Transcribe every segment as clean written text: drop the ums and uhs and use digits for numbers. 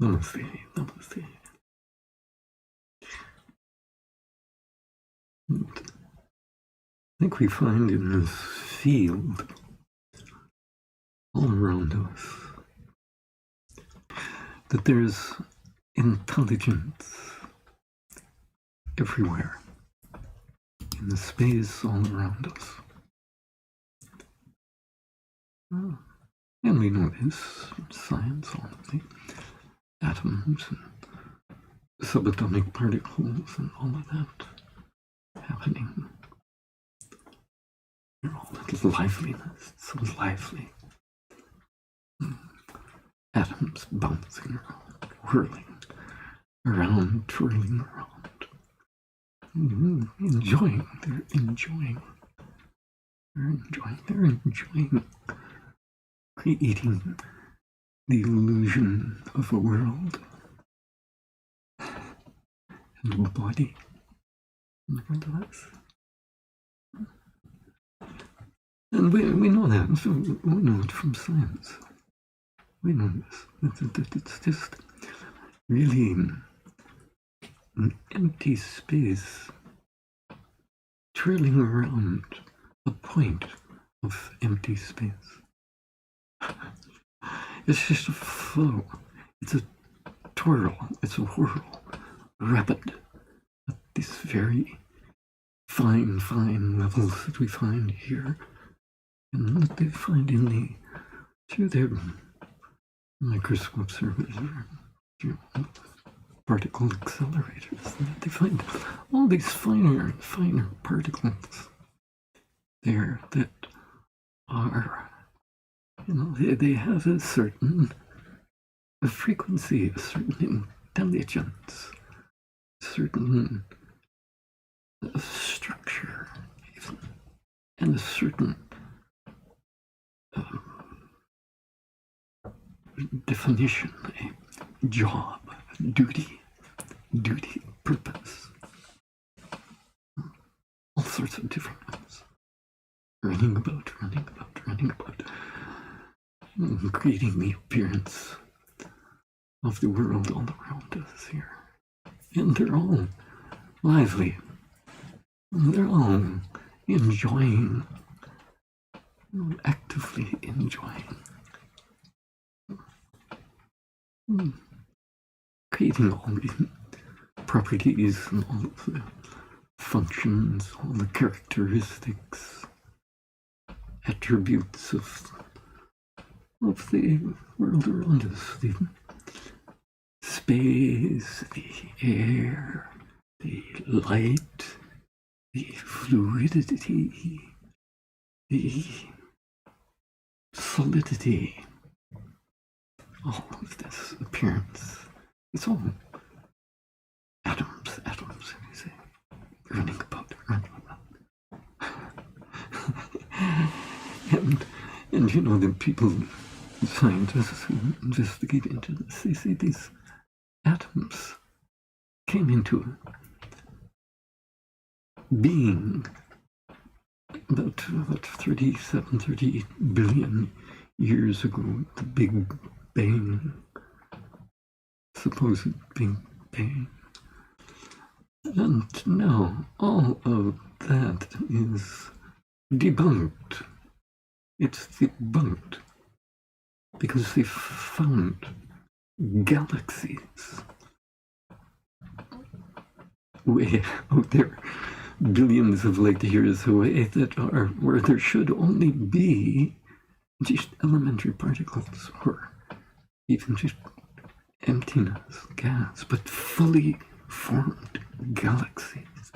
Namaste, namaste. And I think we find in this field all around us that there's intelligence everywhere in the space all around us. And we know this from science, all of the atoms and subatomic particles and all of that happening. They're all that liveliness, so lively. Atoms bouncing around, whirling around, twirling around. They're enjoying creating the illusion of a world and a body, nevertheless. And we know that, so we know it from science. We know this, that it's just really an empty space trailing around a point of empty space. It's just a flow. It's a twirl. It's a whirl. Rapid. At these very fine levels that we find here. And that they find through their microscopes or particle accelerators. And that they find all these finer particles there that are, they have a certain frequency, a certain intelligence, a certain structure, even, and a certain definition, a job, duty, purpose, all sorts of different ones. Running about, creating the appearance of the world all around us here. And they're all lively. They're all enjoying, actively enjoying. Creating all the properties and all of the functions, all the characteristics, attributes of the world around us, the space, the air, the light, the fluidity, the solidity, all of this appearance. It's all atoms, we say, running about. and the people, scientists who investigate into this, they say these atoms came into being about 38 billion years ago, the Big Bang, supposed Big Bang. And now all of that is debunked. It's debunked because they found galaxies way out there, billions of light years away, that are where there should only be just elementary particles or even just emptiness, gas, but fully formed galaxies,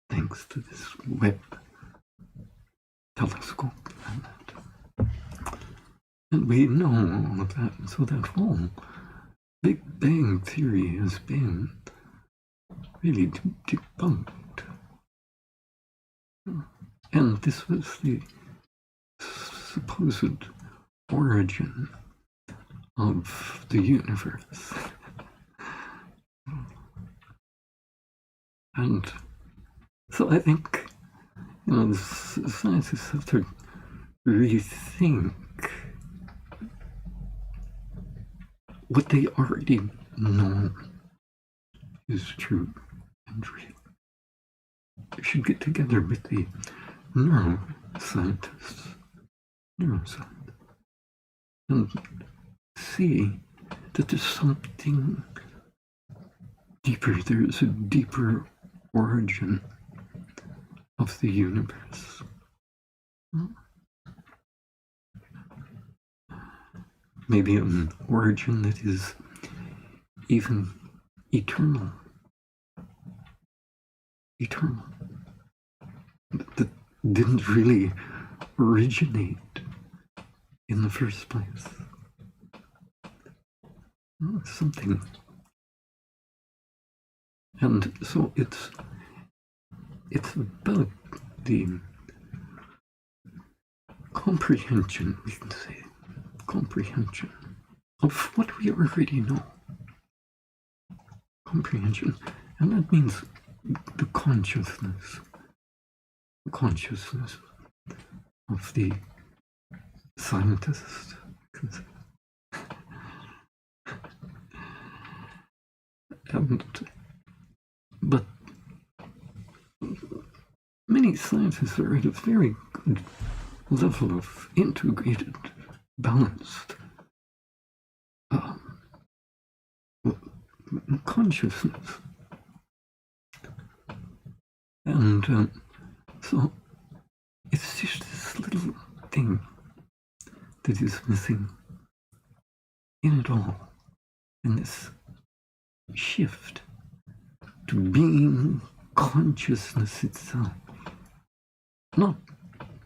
thanks to this Webb telescope. And we know all of that, so that whole Big Bang theory has been really debunked. And this was the supposed origin of the universe. And so I think, the scientists have to rethink what they already know is true and real. They should get together with the neuroscientists, and see that there's something deeper. There is a deeper origin of the universe. Maybe an origin that is even eternal. That didn't really originate in the first place. Something. And so it's about the comprehension, we can say, comprehension of what we already know. Comprehension. And that means the consciousness of the scientist. But many scientists are at a very good level of integrated, balanced consciousness. And so it's just this little thing that is missing in it all, in this shift to being consciousness itself. Not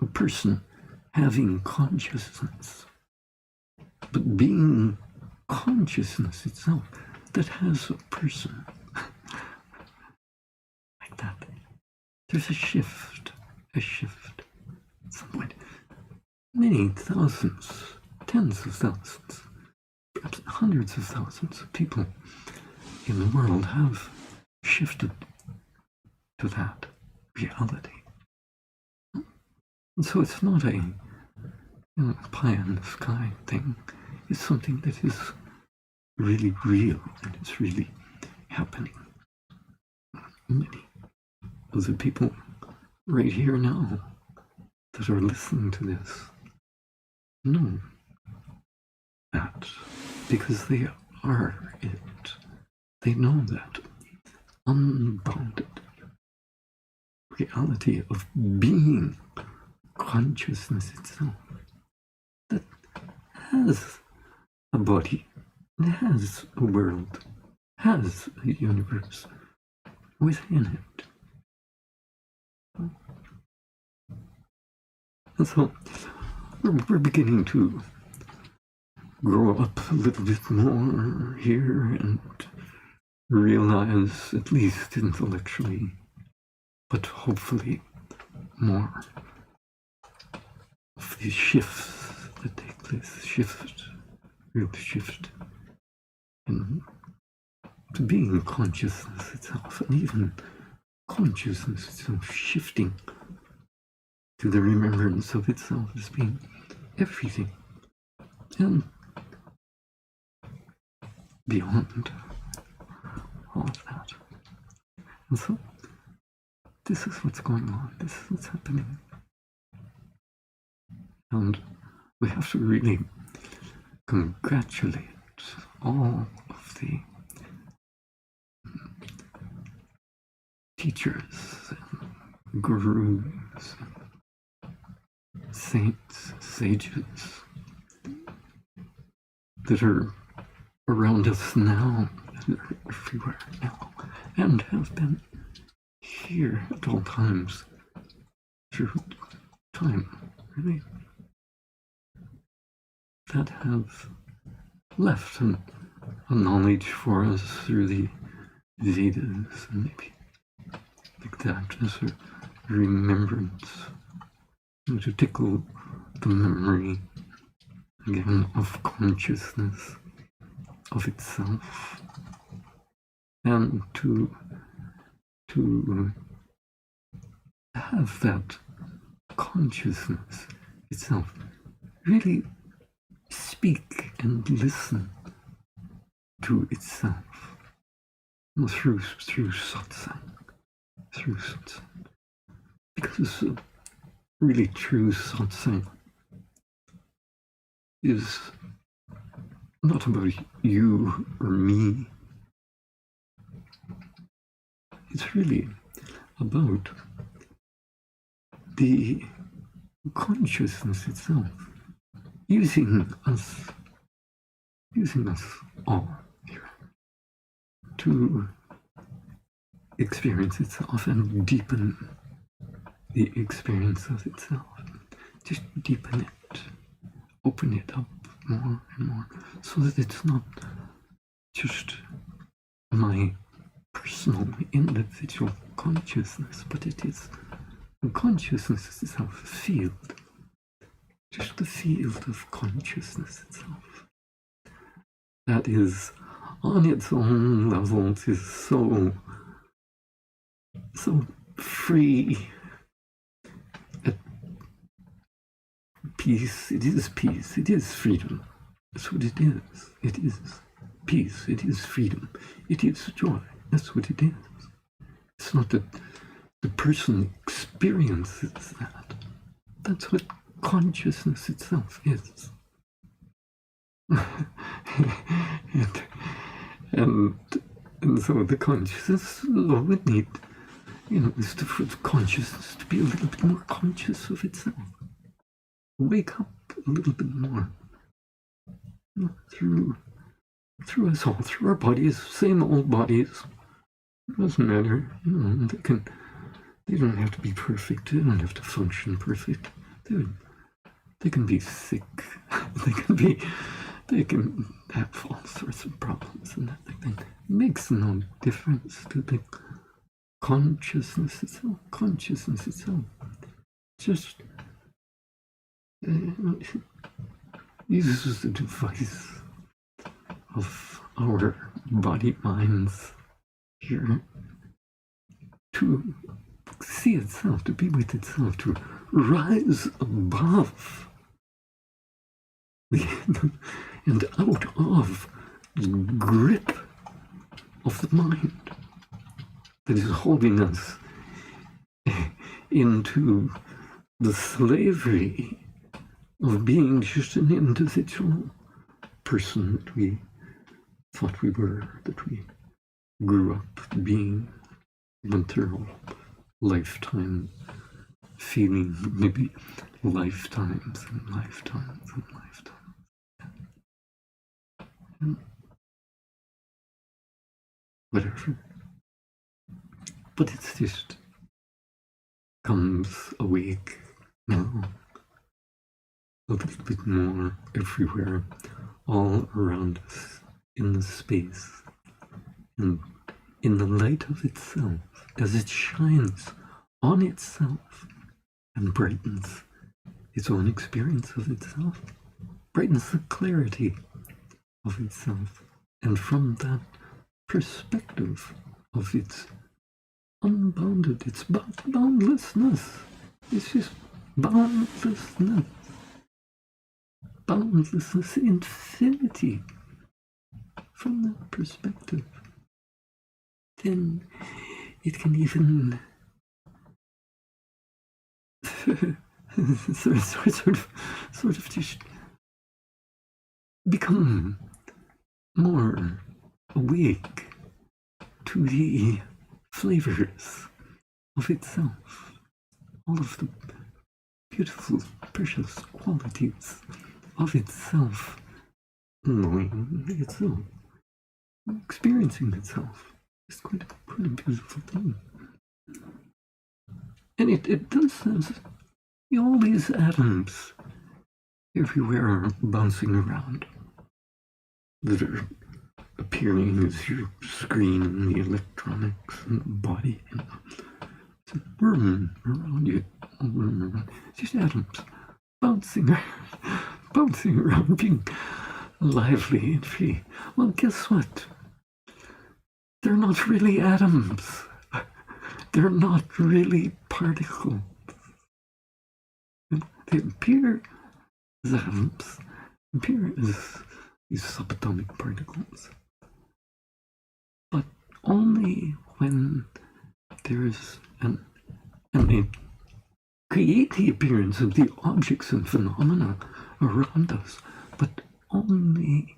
a person having consciousness, but being consciousness itself that has a person. Like that. There's a shift at some point. Many thousands, tens of thousands, perhaps hundreds of thousands of people in the world have shifted to that reality. And so it's not a pie in the sky thing. It's something that is really real and it's really happening. Many of the people right here now that are listening to this know that because they are it. They know that unbounded reality of being consciousness itself that has a body, has a world, has a universe within it. And so we're beginning to grow up a little bit more here and realize, at least intellectually, but hopefully more, of these shifts that take place, real shift, and to being consciousness itself, and even consciousness itself shifting to the remembrance of itself as being everything, and beyond all of that. And so, this is what's going on, this is what's happening. And we have to really congratulate all of the teachers and gurus, saints, sages that are around us now, that are everywhere now, and have been here at all times through time, really, that have left a knowledge for us through the Vedas, and maybe like that as a remembrance, and to tickle the memory again of consciousness of itself, and to have that consciousness itself really speak and listen to itself through satsang, because really true satsang is not about you or me. It's really about the consciousness itself, using us all here to experience itself and deepen the experience of itself. Just deepen it, open it up more and more, so that it's not just my personal, individual consciousness, but it is the consciousness itself, a field, just the field of consciousness itself. That is, on its own levels, is so free, at peace. It is peace, it is freedom. That's what it is. It is peace, it is freedom, it is joy. That's what it is. It's not that the person experiences that. That's what consciousness itself is. and so the consciousness would need, is for the consciousness to be a little bit more conscious of itself. Wake up a little bit more. Through us all, through our bodies, same old bodies. It doesn't matter. They don't have to be perfect. They don't have to function perfect. They can be sick. They can have all sorts of problems, and that thing makes no difference to the consciousness itself. Consciousness itself just uses the device of our body minds here to see itself, to be with itself, to rise above and out of the grip of the mind that is holding us into the slavery of being just an individual person that we thought we were, that we grew up being, went through lifetime feeling, maybe lifetimes and lifetimes and lifetimes. And whatever. But it's just comes awake now, a little bit more everywhere, all around us, in the space, and in the light of itself, as it shines on itself and brightens its own experience of itself, brightens the clarity of itself, and from that perspective of its unbounded, its boundlessness, it's just boundlessness, infinity. From that perspective, then it can even sort of just become more awake to the flavors of itself, all of the beautiful, precious qualities of itself, knowing itself, experiencing itself. It's quite a beautiful thing. And it does this. All these atoms everywhere are bouncing around that are appearing as your screen and the electronics and the body. And it's a room around you, a room around. It's just atoms bouncing around, being lively and free. Well, guess what? They're not really atoms. They're not really particles. They appear as atoms, appear as these subatomic particles, only when there is they create the appearance of the objects and phenomena around us, but only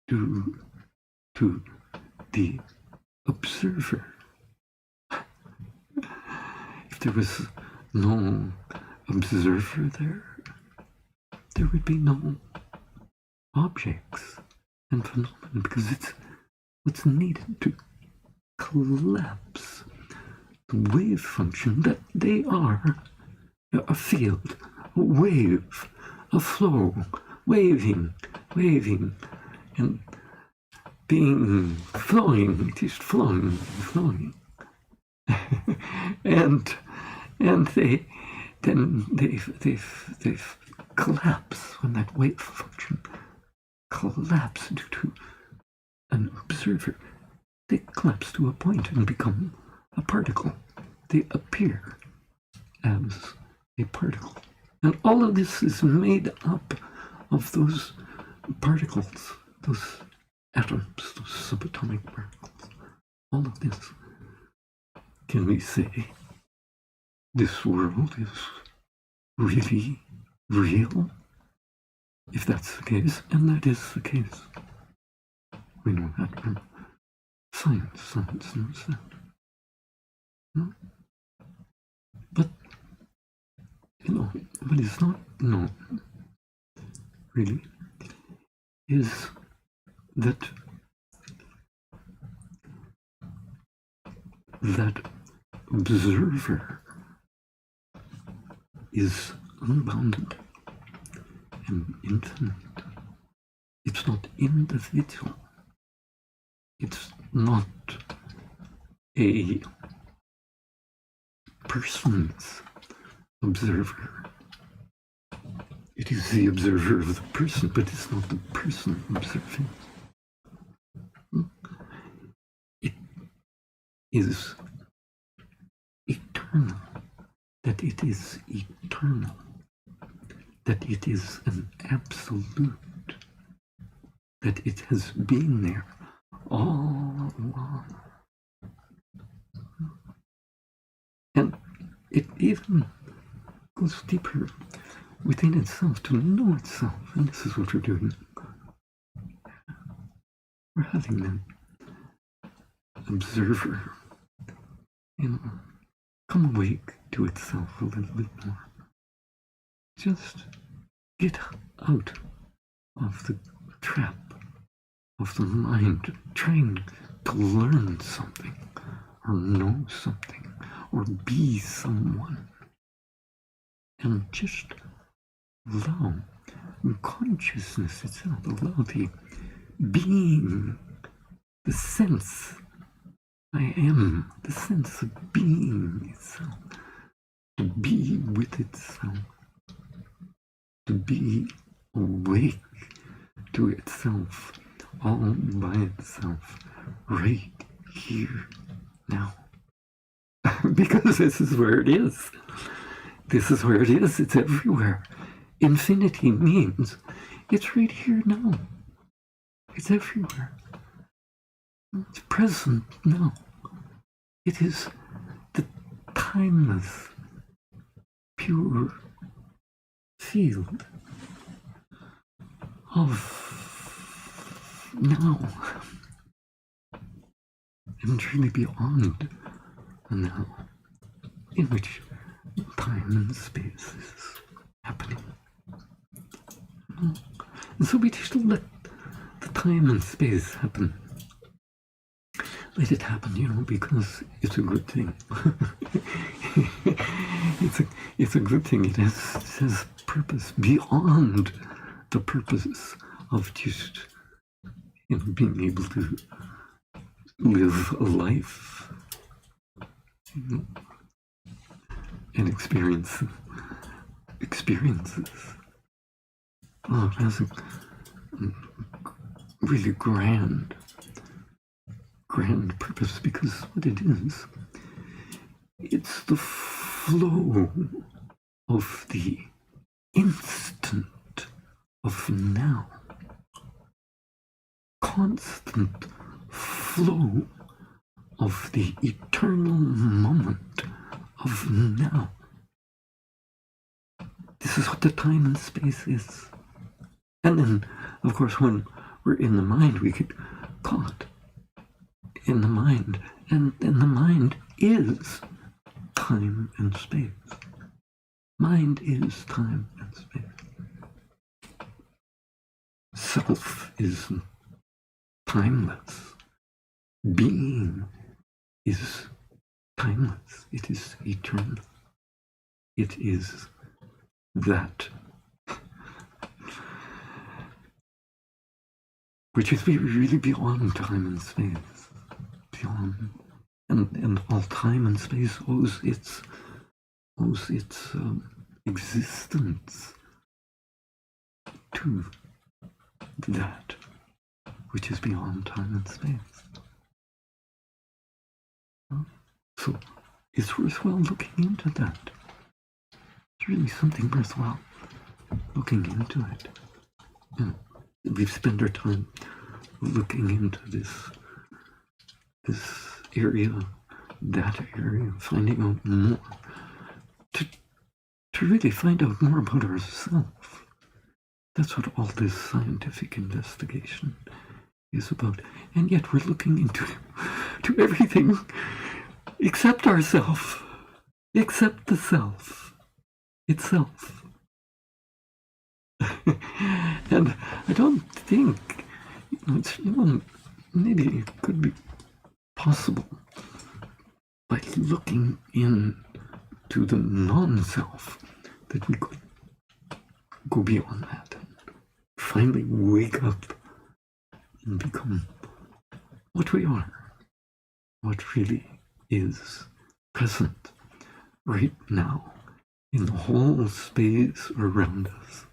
to the observer. If there was no observer there would be no objects and phenomena, because it's what's needed to collapse the wave function that they are: a field, a wave, a flow, waving, and being flowing, just flowing. and they've collapsed when that wave function collapsed due to an observer. They collapse to a point and become a particle. They appear as a particle. And all of this is made up of those particles, those atoms, those subatomic particles. All of this. Can we say this world is really real? If that's the case, and that is the case, we know that from science. Science knows that. No? But, what is not known, really, is that observer is unbounded and infinite. It's not individual. It's not a person's observer. It is the observer of the person, but it's not the person observing. It is eternal, that it is eternal, that it is an absolute, that it has been there all along. And it even goes deeper within itself to know itself, and this is what we're doing. We're having that observer, come awake to itself a little bit more. Just get out of the trap of the mind, trying to learn something, or know something, or be someone, and just allow consciousness itself, allow the being, the sense I am, the sense of being itself, to be with itself, to be awake to itself, all by itself, right here, now. Because this is where it is. This is where it is. It's everywhere. Infinity means it's right here now. It's everywhere. It's present now. It is the timeless, pure field of now, and truly beyond the now, in which time and space is happening. And so we just let the time and space happen. Let it happen, because it's a good thing. It's a good thing. It has purpose beyond the purpose of just being able to live a life and experience experiences. Oh, it has a really grand purpose, because what it is, it's the flow of the instant of now, constant flow of the eternal moment of now. This is what the time and space is. And then, of course, when we're in the mind, we get caught in the mind. And then the mind is time and space. Mind is time and space. Self is timeless. Being is timeless. It is eternal. It is that which is really beyond time and space. Beyond, and all time and space owes its existence to that which is beyond time and space. So it's worthwhile looking into that. It's really something worthwhile looking into it. And we've spent our time looking into this area, that area, finding out more, to really find out more about ourselves. That's what all this scientific investigation is about. And yet we're looking into everything except ourself, except the self itself. And I don't think, maybe it could be possible by looking into the non-self that we could go beyond that and finally wake up and become what we are, what really is present right now in the whole space around us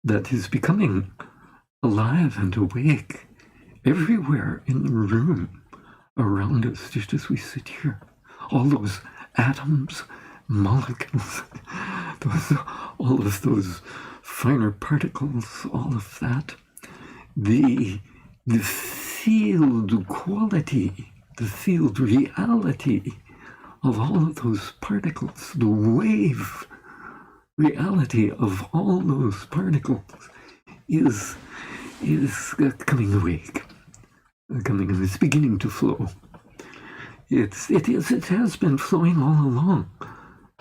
that is becoming alive and awake everywhere in the room around us, just as we sit here. All those atoms, molecules, all of those finer particles, all of that. The field quality, the field reality of all of those particles, the wave reality of all those particles is coming awake, and it's beginning to flow. It has been flowing all along.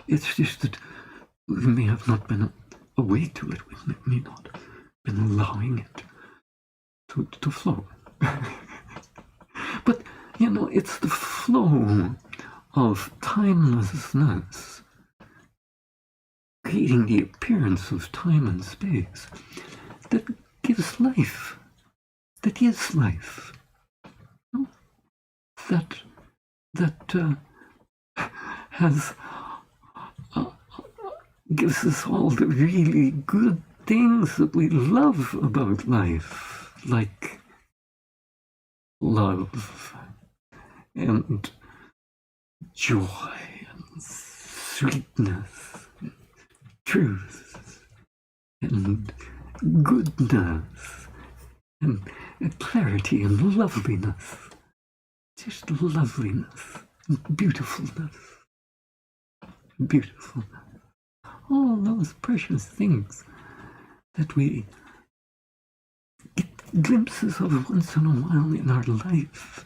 It's just that we may have not been awake to it. We may not have been allowing it to flow. But, it's the flow of timelessness, creating the appearance of time and space, that gives life, that is life. That has gives us all the really good things that we love about life, like love and joy and sweetness, and truth and goodness and clarity and loveliness. Just loveliness and beautifulness. All those precious things that we get glimpses of once in a while in our life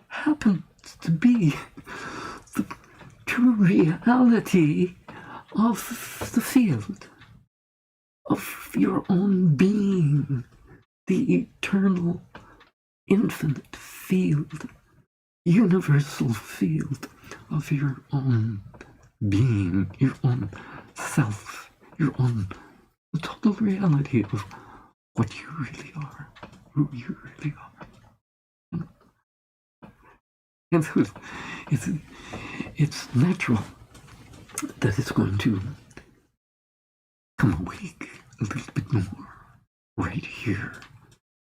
happens to be the true reality of the field, of your own being, the eternal, infinite field, universal field of your own being, your own self, your own the total reality of what you really are, who you really are. And so it's natural that it's going to come awake a little bit more right here,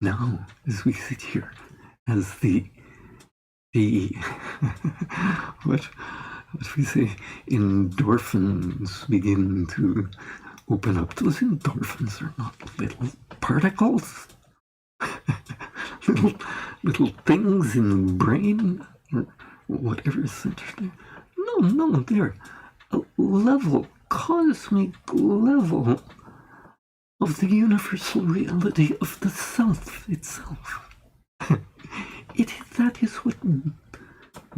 now, as we sit here, as the what we say, endorphins begin to open up. Those endorphins are not little particles. little things in the brain or whatever center there. No, they're a level, cosmic level of the universal reality of the self itself. That is what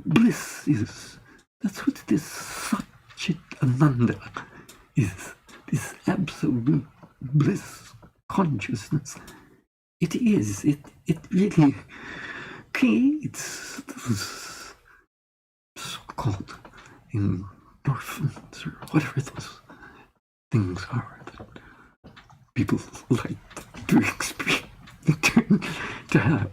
bliss is. That's what this Satchit Ananda is. This absolute bliss consciousness. It is. It really creates those so-called endorphins or whatever those things are that people like to experience, to have.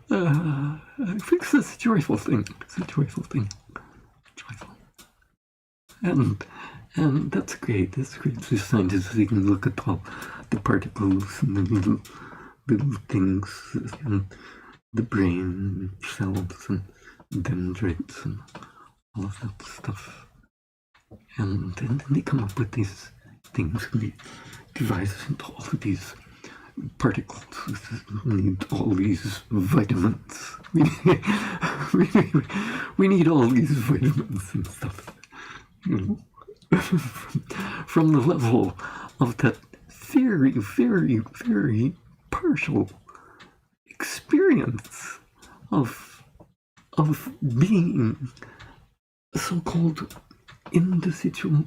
I think it's a joyful thing. It's a joyful thing. Joyful. And that's great. That's great. So scientists, they can look at all the particles and the little things in the brain, cells and dendrites and all of that stuff. And then they come up with these things and they devise into all of these particles. We need all these vitamins. We need all these vitamins and stuff. You know, from the level of that very, very, very partial experience of being a so-called individual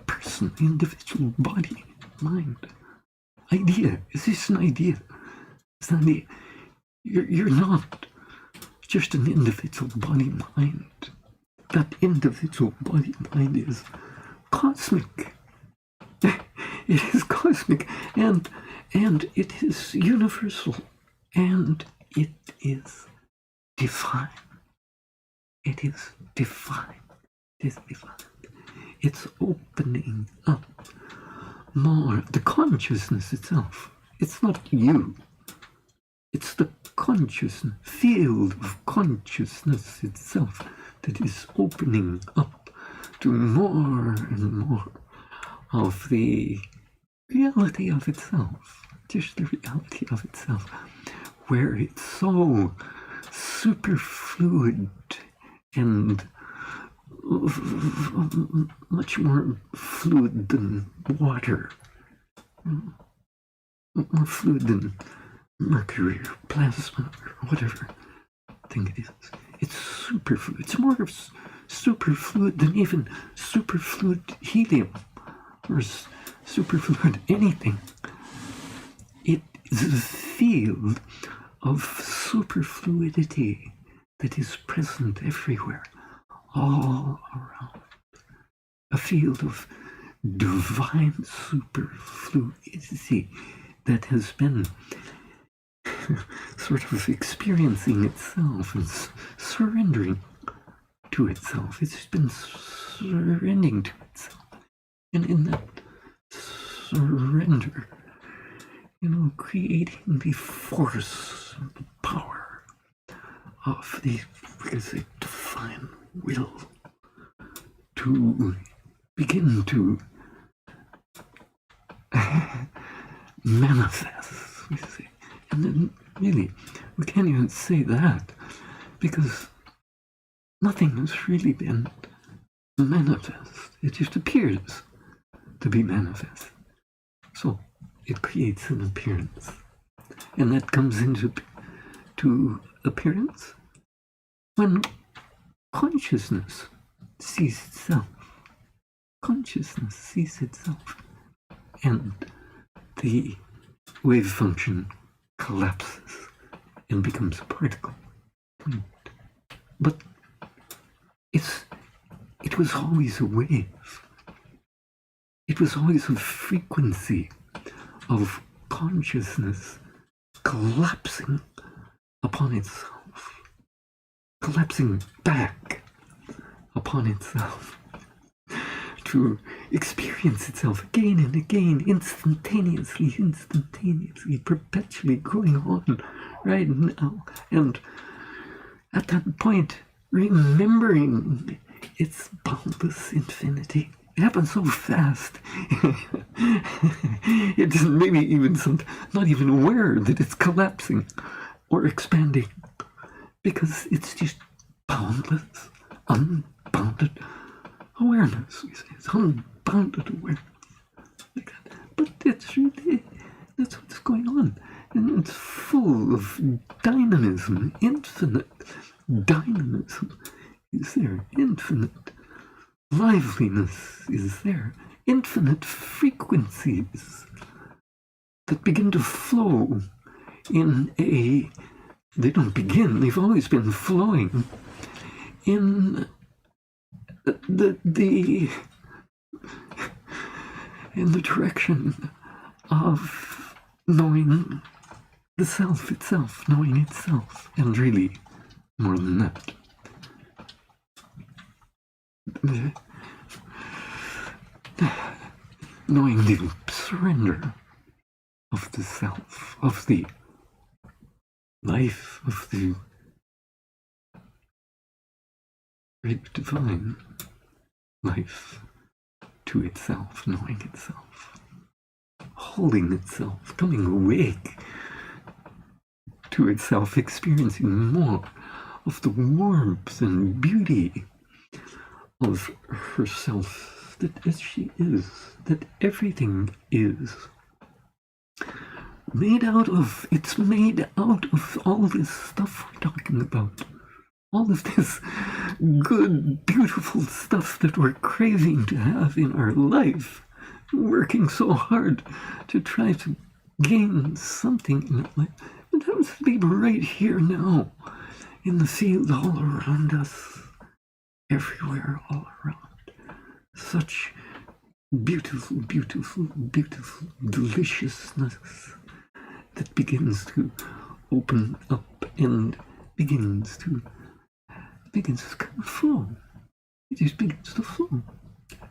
person, individual body, mind. Idea. It's just an idea. It's not the. You're not just an individual body mind. That individual body mind is cosmic. It is cosmic, and it is universal, and it is divine. It is divine. It is divine. It's opening up more. The consciousness itself. It's not you. It's the consciousness, field of consciousness itself that is opening up to more and more of the reality of itself. Just the reality of itself, where it's so superfluid and much more fluid than water, more fluid than mercury or plasma or whatever thing it is. It's superfluid. It's more superfluid than even superfluid helium or superfluid anything. It is a field of superfluidity that is present everywhere, all around. A field of divine superfluidity that has been sort of experiencing itself and surrendering to itself. It's been surrendering to itself. And in that surrender, creating the force and the power of the divine will to begin to manifest, we say. And then really, we can't even say that because nothing has really been manifest. It just appears to be manifest. So it creates an appearance. And that comes into appearance when consciousness sees itself. Consciousness sees itself. And the wave function collapses and becomes a particle. But it was always a wave. It was always a frequency of consciousness collapsing upon itself, collapsing back upon itself to experience itself again and again, instantaneously, perpetually going on right now. And at that point, remembering its boundless infinity It happens so fast. It's maybe even not even aware that it's collapsing or expanding, because it's just boundless, unbounded awareness. We say it's unbounded awareness, like that. But it's really, that's what's going on, and it's full of dynamism. Infinite dynamism is there. Infinite liveliness is there. Infinite frequencies that begin to flow in they don't begin, they've always been flowing in in the direction of knowing the self itself, knowing itself, and really more than that. Knowing the surrender of the self, of the life, of the great divine life to itself, knowing itself, holding itself, coming awake to itself, experiencing more of the warmth and beauty of herself, that as she is, that everything is made out of, it's made out of all this stuff we're talking about. All of this good, beautiful stuff that we're craving to have in our life, working so hard to try to gain something in our life. It happens to be right here now, in the field all around us, everywhere all around. Such beautiful, beautiful, beautiful deliciousness that begins to open up and begins to kind of flow. It just begins to flow.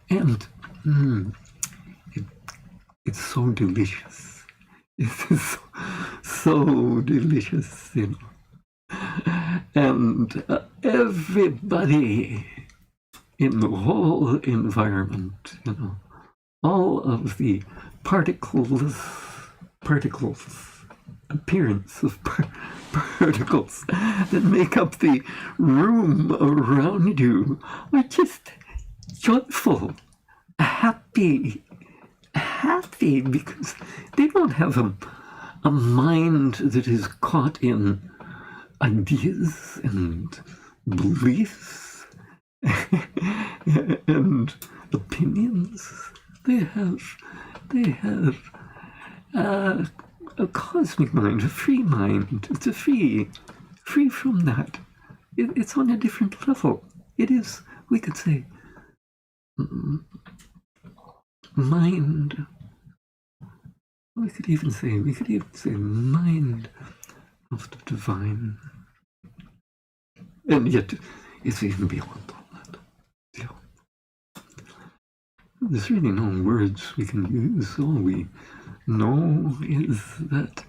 And it's so delicious. It is so delicious, you know. And everybody in the whole environment, you know, all of the particles, appearance of particles that make up the room around you are just joyful, happy because they don't have a mind that is caught in ideas and beliefs and opinions. They have a cosmic mind, a free mind. It's a free from that. It's on a different level. It is, we could say, mind. We could even say mind of the divine. And yet, it's even beyond all that. Yeah. There's really no words we can use. All we know is that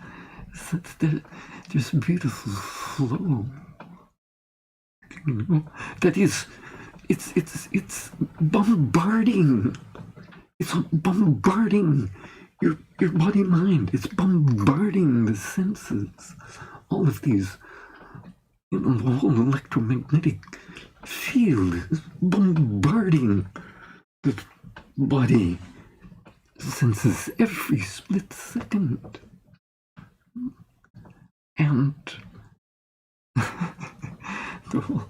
there's a beautiful flow. You know, that is, it's bombarding. It's bombarding your body mind. It's bombarding the senses. All of these, you know, the whole electromagnetic field is bombarding the body senses every split second. And the whole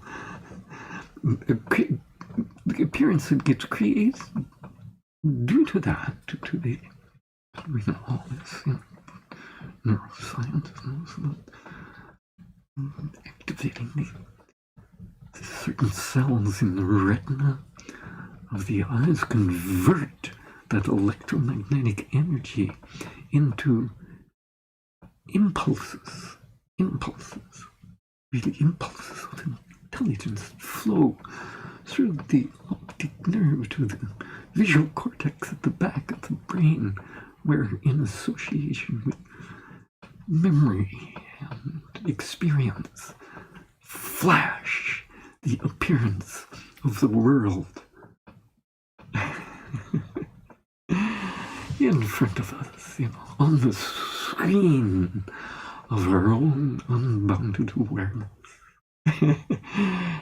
the appearance that gets created due to that, to the, we know all this, you know, neuroscience knows about activating the certain cells in the retina of the eyes convert that electromagnetic energy into impulses, really impulses of intelligence that flow through the optic nerve to the visual cortex at the back of the brain, where in association with memory and experience flash the appearance of the world. in front of us, on the screen of our own unbounded awareness.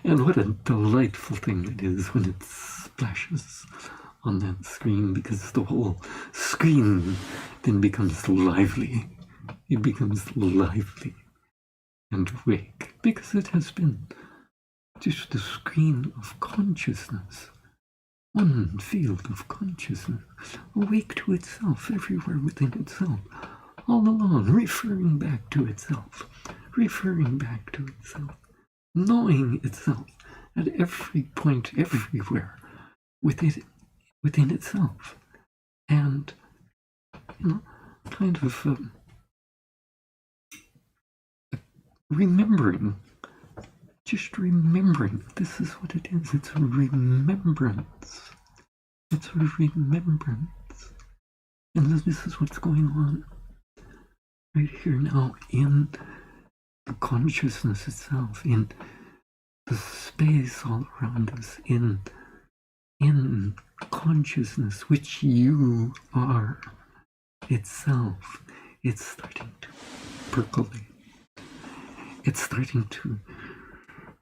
And what a delightful thing it is when it splashes on that screen, because the whole screen then becomes lively. It becomes lively and awake, because it has been just the screen of consciousness, one field of consciousness, awake to itself, everywhere within itself, all along, referring back to itself, knowing itself at every point, everywhere within itself, and kind of remembering. Just remembering. This is what it is. It's a remembrance. And this is what's going on right here now in the consciousness itself, in the space all around us, in consciousness, which you are itself. It's starting to percolate. It's starting to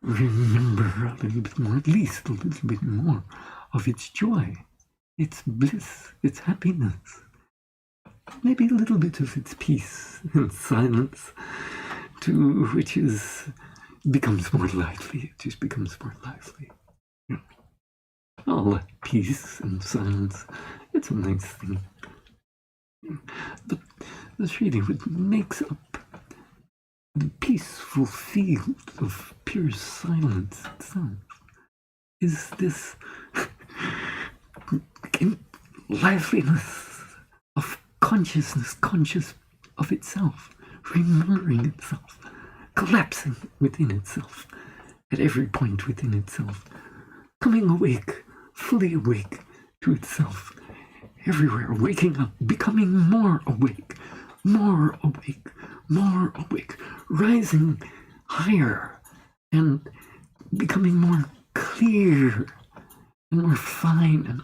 remember a little bit more, at least a little bit more, of its joy, its bliss, its happiness, maybe a little bit of its peace and silence, which becomes more lively. It just becomes more lively. All that peace and silence, it's a nice thing. But that's really what makes up the peaceful field of pure silence itself, is this liveliness of consciousness, conscious of itself, remembering itself, collapsing within itself, at every point within itself, coming awake, fully awake to itself, everywhere, waking up, becoming more awake, rising higher and becoming more clear and more fine and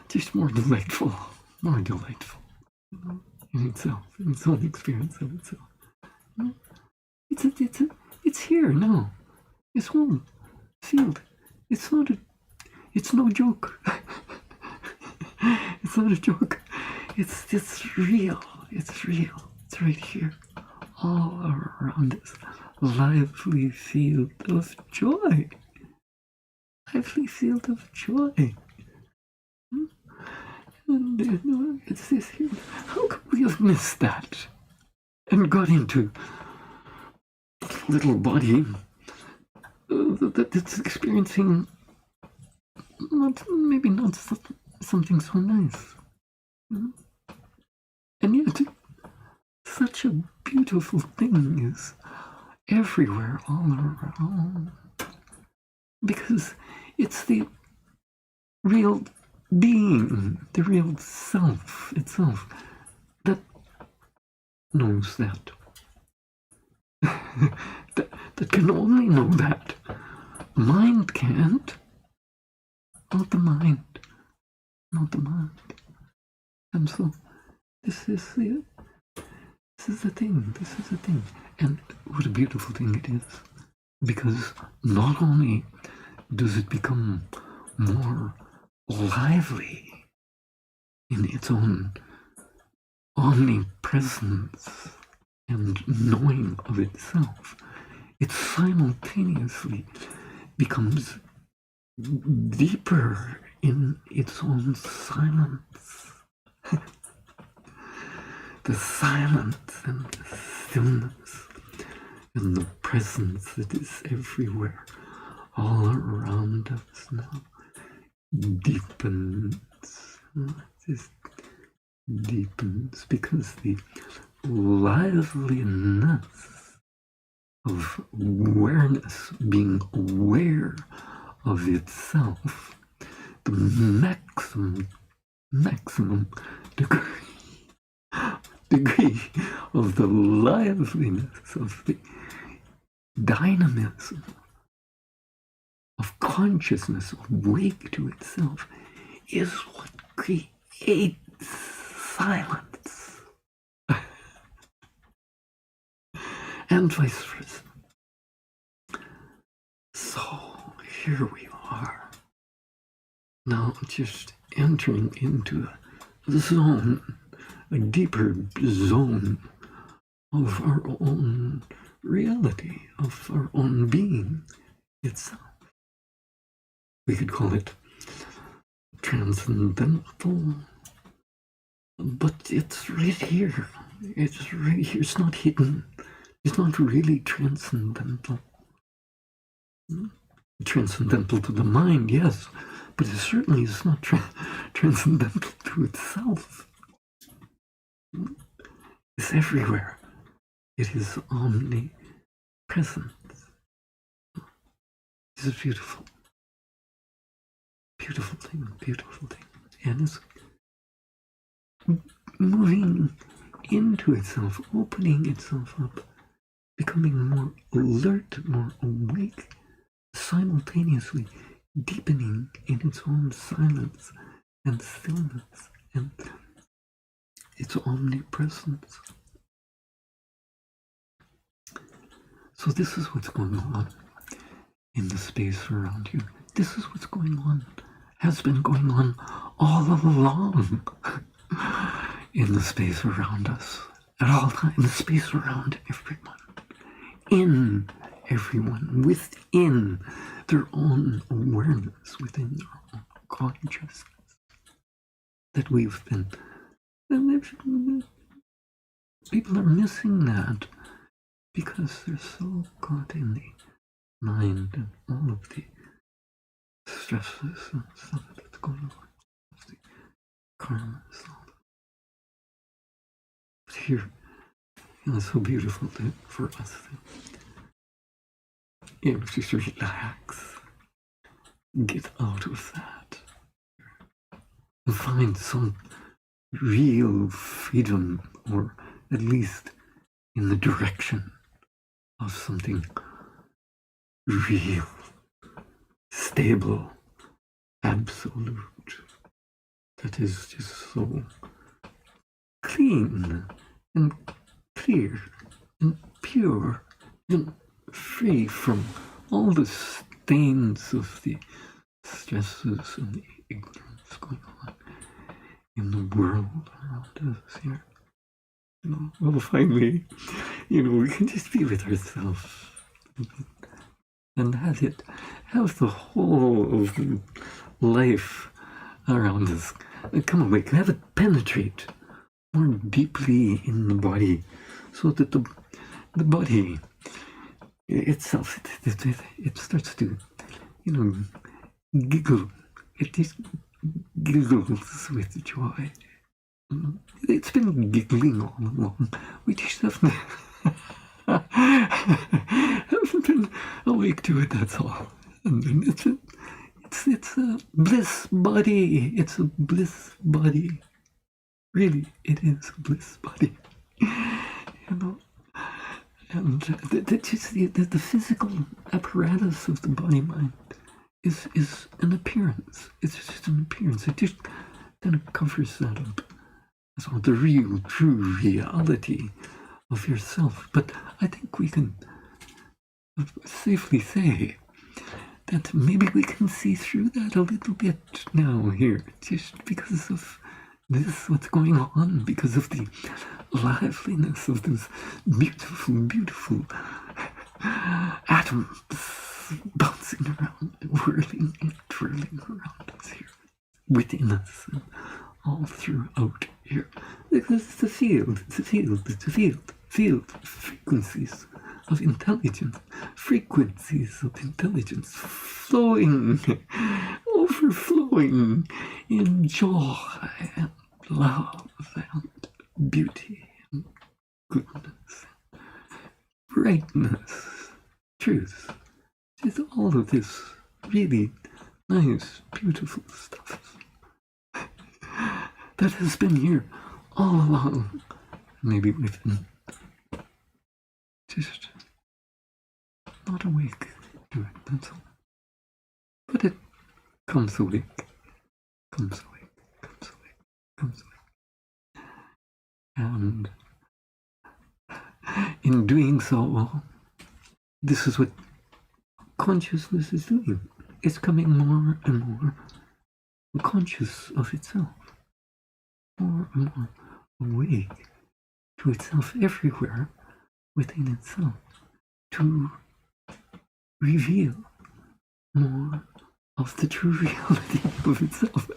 just more delightful in itself, in its own experience of itself. It's here now. It's home, field. It's no joke. It's not a joke. It's real. It's right here, all around us. Lively field of joy. And it's this here. How could we have missed that and got into a little body that's experiencing maybe not something so nice? And yet, such a beautiful thing is everywhere, all around. Because it's the real being, the real self itself, that knows that. that can only know that. Mind can't. Not the mind. And so, this is the thing. And what a beautiful thing it is. Because not only does it become more lively in its own omnipresence and knowing of itself, it simultaneously becomes deeper in its own silence. The silence and the stillness and the presence that is everywhere, all around us now, deepens. It deepens because the liveliness of awareness, being aware of itself, the maximum degree of the liveliness, of the dynamism of consciousness awake to itself, is what creates silence. And vice versa. So here we are, now just entering into a zone, a deeper zone of our own reality, of our own being itself. We could call it transcendental, but it's right here. It's right here. It's not hidden. It's not really transcendental. Transcendental to the mind, yes, but it certainly is not transcendental to itself. It's everywhere. It is omnipresent. It's a beautiful, beautiful thing, beautiful thing. And it's moving into itself, opening itself up, becoming more alert, more awake, simultaneously deepening in its own silence and stillness and its omnipresence. So this is what's going on in the space around you. This is what's going on, has been going on all along in the space around us, at all times, in the space around everyone, in everyone, within their own awareness, within their own consciousness, that we've been, and people are missing that because they're so caught in the mind and all of the stresses and stuff that's going on, the karma, but here, it's so beautiful for us to just relax, get out of that, and find some real freedom, or at least in the direction of something real, stable, absolute, that is just so clean and clear and pure and free from all the stains of the stresses and the ignorance going on in the world around us here. Well, finally, we can just be with ourselves and have the whole of life around us come awake, have it penetrate more deeply in the body, so that the body itself, it starts to, giggle. It just giggles with joy. It's been giggling all along. We just haven't been awake to it, that's all. And it's a bliss body. It's a bliss body. Really, it is a bliss body. And the physical apparatus of the body-mind is an appearance. It's just an appearance. It just kind of covers that up. That's all the real, true reality of yourself. But I think we can safely say that maybe we can see through that a little bit now here, just because of this, what's going on, because of the liveliness of this beautiful, beautiful atoms bouncing around, whirling and twirling around us here, within us, and all throughout here. Because it's a field, field, frequencies of intelligence, flowing, overflowing in joy and love and beauty and goodness, brightness, truth. Just all of this really nice, beautiful stuff that has been here all along. Maybe we've been just not awake to it, that's all. But it comes awake, comes awake, comes awake. comes back. And in doing so, this is what consciousness is doing. It's coming more and more conscious of itself, more and more awake to itself everywhere within itself, to reveal more of the true reality of itself.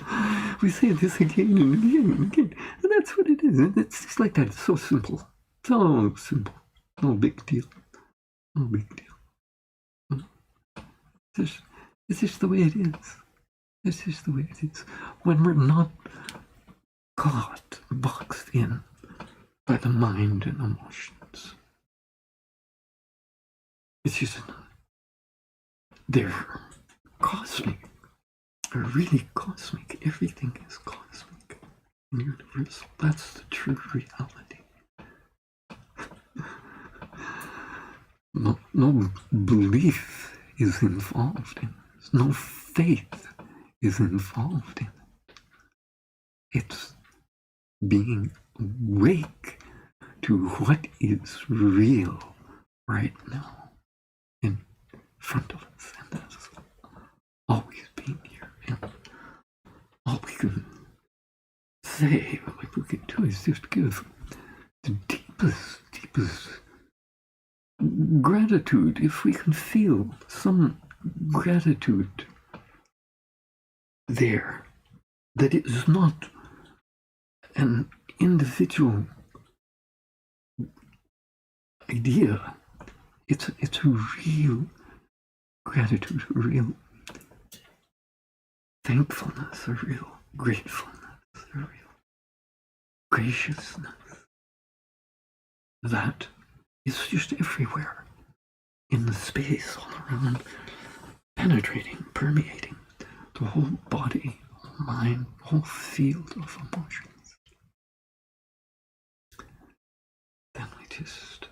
We say this again and again and again, and that's what it is. It's just like that. It's so simple. So simple. No big deal. No big deal. It's just the way it is. It's just the way it is. When we're not caught, boxed in by the mind and emotions. It's just, they're cosmic. They're really cosmic. Everything is cosmic and universal. That's the true reality. No belief is involved in this. No faith is involved in it. It's being awake to what is real right now in front of us, and that's always been here. And all we can say, what we can do, is just give the deepest gratitude. If we can feel some gratitude there, that it is not an individual idea. It's a real gratitude, a real thankfulness, a real gratefulness, a real graciousness. That is just everywhere in the space all around, penetrating, permeating the whole body, whole mind, whole field of emotions. Then we just